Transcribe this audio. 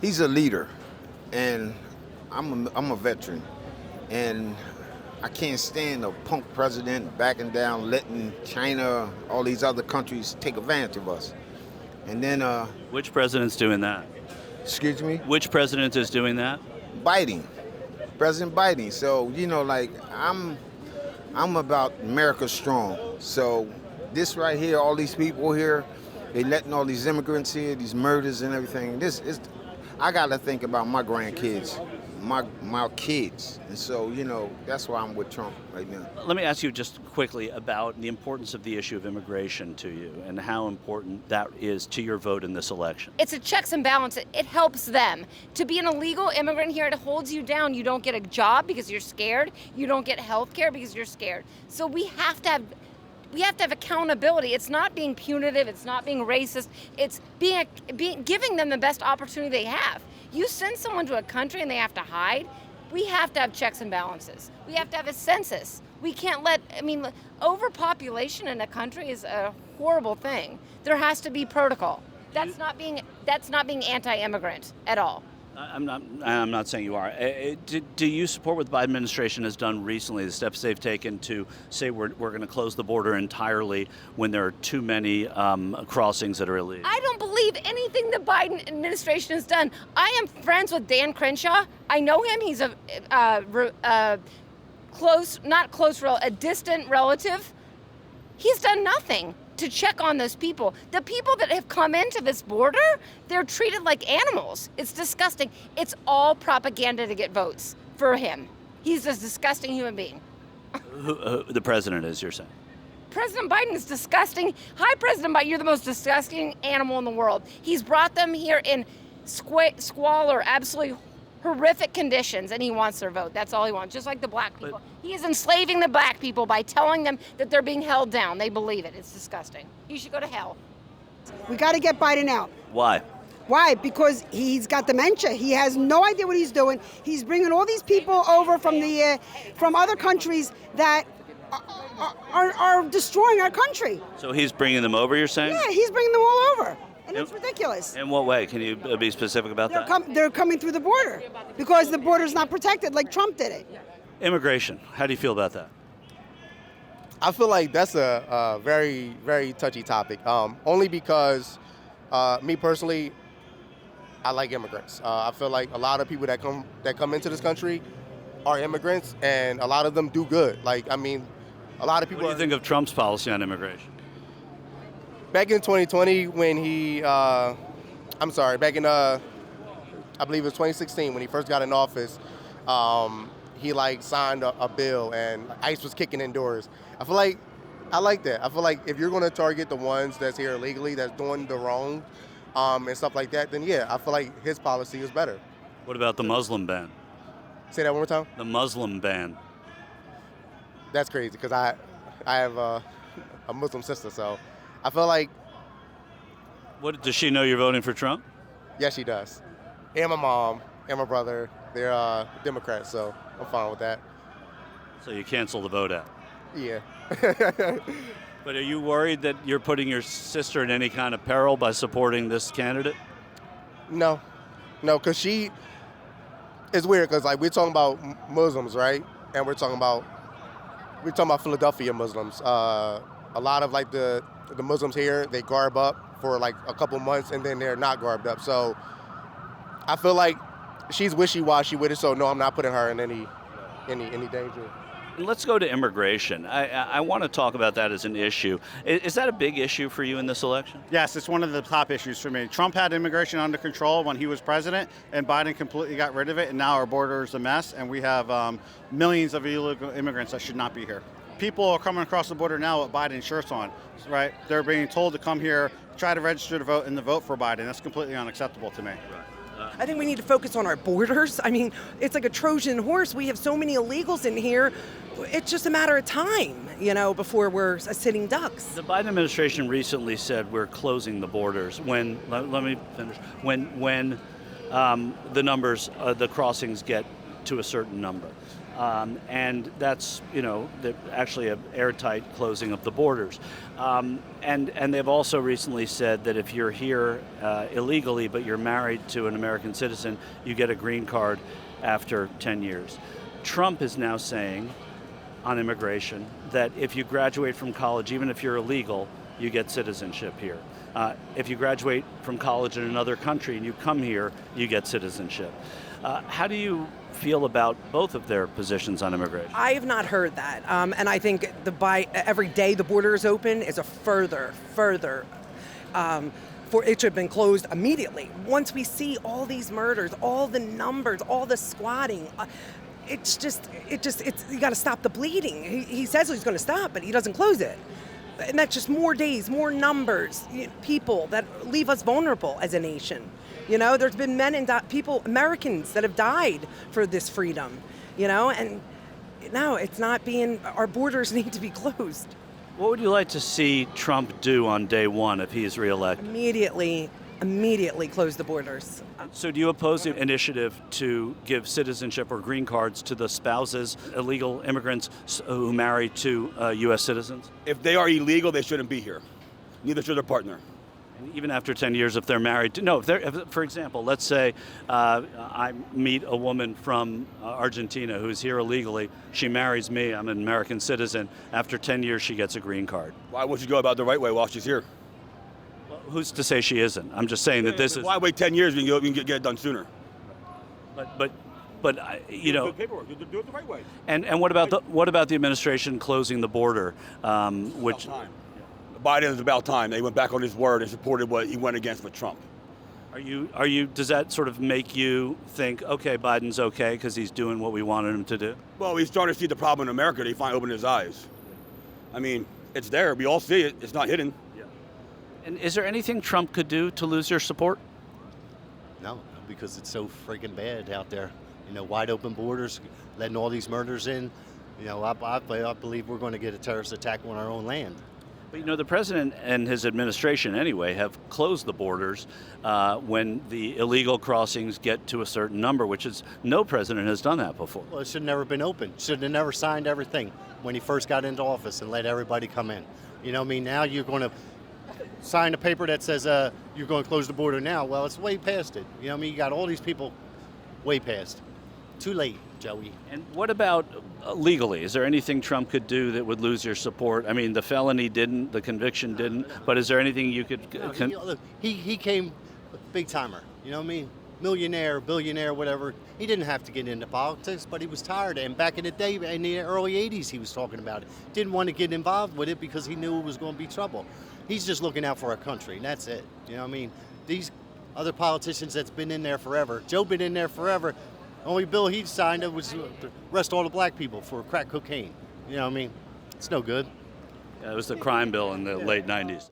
He's a leader, and I'm a veteran, and I can't stand a punk president backing down, letting China, all these other countries take advantage of us. And then, Which president's doing that? excuse me, Which president is doing that? Biden, President Biden. So like I'm about America strong. So this right here, all these people here, they letting all these immigrants here, these murders and everything. This is, I got to think about my grandkids, my kids, and so that's why I'm with Trump right now. Let me ask you just quickly about the importance of the issue of immigration to you and how important that is to your vote in this election. It's a checks and balances. It helps them. To be an illegal immigrant here, it holds you down. You don't get a job because you're scared. You don't get health care because you're scared. So we have to have accountability. It's not being punitive. It's not being racist. It's giving them the best opportunity they have. You send someone to a country and they have to hide. We have to have checks and balances. We have to have a census. We can't overpopulation in a country is a horrible thing. There has to be protocol. That's not being anti-immigrant at all. I'm not saying you are. Do you support what the Biden administration has done recently, the steps they've taken to say we're going to close the border entirely when there are too many crossings that are illegal? I don't believe anything the Biden administration has done. I am friends with Dan Crenshaw. I know him. He's a distant relative. He's done nothing to check on those people. The people that have come into this border, they're treated like animals. It's disgusting. It's all propaganda to get votes for him. He's a disgusting human being. The president is, you're saying? President Biden is disgusting. Hi, President Biden, you're the most disgusting animal in the world. He's brought them here in squalor, absolutely horrific conditions, and he wants their vote. That's all he wants, just like the black people. He is enslaving the black people by telling them that they're being held down. They believe it. It's disgusting. He should go to hell. We got to get Biden out. Why? Why? Because he's got dementia. He has no idea what he's doing. He's bringing all these people over from other countries that are destroying our country. So he's bringing them over, you're saying? Yeah, he's bringing them all over. And it's ridiculous. In what way? Can you be specific about that? They're coming through the border because the border's not protected like Trump did it. Immigration. How do you feel about that? I feel like that's a very, very touchy topic. Only because, me personally, I like immigrants. I feel like a lot of people that come into this country are immigrants, and a lot of them do good. A lot of people. What do you think of Trump's policy on immigration? Back in 2020, when I believe it was 2016, when he first got in office, he signed a bill and ICE was kicking in doors. I feel like I like that. I feel like if you're going to target the ones that's here illegally, that's doing the wrong, and stuff like that, then yeah, I feel like his policy is better. What about the Muslim ban? Say that one more time. The Muslim ban. That's crazy because I have a Muslim sister, so I feel like. What, does she know you're voting for Trump? Yes, she does. And my mom and my brother, they're Democrats, so I'm fine with that. So you cancel the vote out? Yeah. But are you worried that you're putting your sister in any kind of peril by supporting this candidate? No, because it's weird because we're talking about Muslims, right? And we're talking about Philadelphia Muslims. A lot of the Muslims here, they garb up for a couple months and then they're not garbed up. So I feel like she's wishy-washy with it. So no, I'm not putting her in any danger. Let's go to immigration. I want to talk about that as an issue. Is that a big issue for you in this election? Yes, it's one of the top issues for me. Trump had immigration under control when he was president, and Biden completely got rid of it, and now our border is a mess, and we have millions of illegal immigrants that should not be here. People are coming across the border now with Biden shirts on, right? They're being told to come here, try to register to vote, and to vote for Biden. That's completely unacceptable to me. I think we need to focus on our borders. I mean, it's like a Trojan horse. We have so many illegals in here. It's just a matter of time, before we're sitting ducks. The Biden administration recently said we're closing the borders when, let me finish, when the numbers, the crossings get to a certain number. And that's, actually an airtight closing of the borders. And they've also recently said that if you're here illegally but you're married to an American citizen, you get a green card after 10 years. Trump is now saying on immigration that if you graduate from college, even if you're illegal, you get citizenship here. If you graduate from college in another country and you come here, you get citizenship. How do you feel about both of their positions on immigration? I have not heard that, and I think every day the border is open is a further, for it should have been closed immediately. Once we see all these murders, all the numbers, all the squatting, it's you got to stop the bleeding. He says he's going to stop, but he doesn't close it. And that's just more days, more numbers, people that leave us vulnerable as a nation. There's been Americans that have died for this freedom, and no, it's not our borders need to be closed. What would you like to see Trump do on day one if he is reelected? Immediately close the borders. So do you oppose the initiative to give citizenship or green cards to the spouses, illegal immigrants who marry to U.S. citizens? If they are illegal, they shouldn't be here. Neither should their partner. And even after 10 years, if they're married to, no, for example, let's say I meet a woman from Argentina who's here illegally. She marries me. I'm an American citizen. After 10 years, she gets a green card. Why would you go about the right way while she's here? Well, who's to say she isn't? I'm just saying that this is. Why wait 10 years when you can get it done sooner? But Do paperwork. Do it the right way. And what about the administration closing the border, which? About time. Biden is about time. They went back on his word and supported what he went against with Trump. Are you? Does that sort of make you think, okay, Biden's okay because he's doing what we wanted him to do? Well, he's starting to see the problem in America. He finally opened his eyes. I mean, it's there. We all see it. It's not hidden. Yeah. And is there anything Trump could do to lose your support? No, because it's so freaking bad out there. Wide open borders, letting all these murders in. I believe we're going to get a terrorist attack on our own land. But the president and his administration, anyway, have closed the borders when the illegal crossings get to a certain number, which is no president has done that before. Well, it should have never been open. Should have never signed everything when he first got into office and let everybody come in. Now you're going to sign a paper that says you're going to close the border now. Well, it's way past it. You got all these people way past. Too late, Joey. And what about legally? Is there anything Trump could do that would lose your support? I mean, the felony didn't, the conviction didn't, but is there anything you could... Look, he came big timer, millionaire, billionaire, whatever. He didn't have to get into politics, but he was tired. And back in the day, in the early 80s, he was talking about it. Didn't want to get involved with it because he knew it was going to be trouble. He's just looking out for our country, and that's it. These other politicians that's been in there forever, Joe been in there forever. Only bill he signed was to arrest all the black people for crack cocaine. It's no good. It was the crime bill in the late 90s.